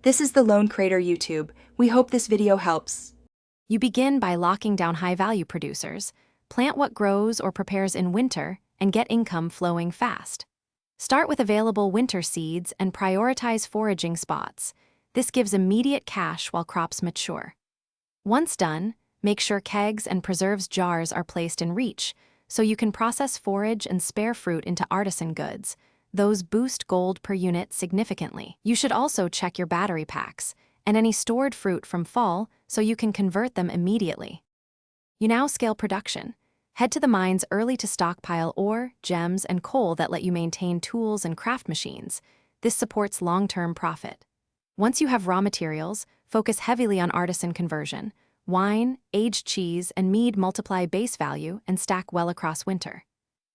This is the Lone Crater YouTube. We hope this video helps. You begin by locking down high-value producers, plant what grows or prepares in winter, and get income flowing fast. Start with available winter seeds and prioritize foraging spots. This gives immediate cash while crops mature. Once done, make sure kegs and preserves jars are placed in reach so you can process forage and spare fruit into artisan goods. Those boost gold per unit significantly. You should also check your battery packs and any stored fruit from fall so you can convert them immediately. You now scale production. Head to the mines early to stockpile ore, gems, and coal that let you maintain tools and craft machines. This supports long-term profit. Once you have raw materials, focus heavily on artisan conversion. Wine, aged cheese, and mead multiply base value and stack well across winter.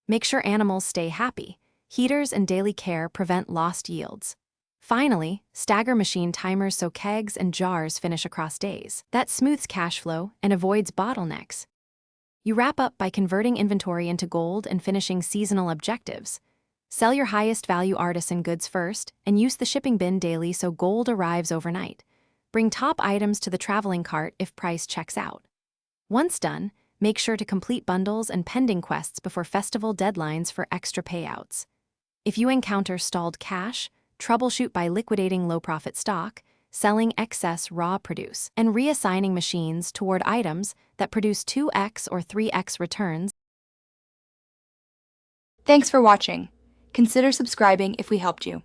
Make sure animals stay happy. Heaters and daily care prevent lost yields. Finally, stagger machine timers so kegs and jars finish across days. That smooths cash flow and avoids bottlenecks. You wrap up by converting inventory into gold and finishing seasonal objectives. Sell your highest value artisan goods first and use the shipping bin daily so gold arrives overnight. Bring top items to the traveling cart if price checks out. Once done, make sure to complete bundles and pending quests before festival deadlines for extra payouts. If you encounter stalled cash, troubleshoot by liquidating low-profit stock, selling excess raw produce, and reassigning machines toward items that produce 2x or 3x returns. Thanks for watching. Consider subscribing if we helped you.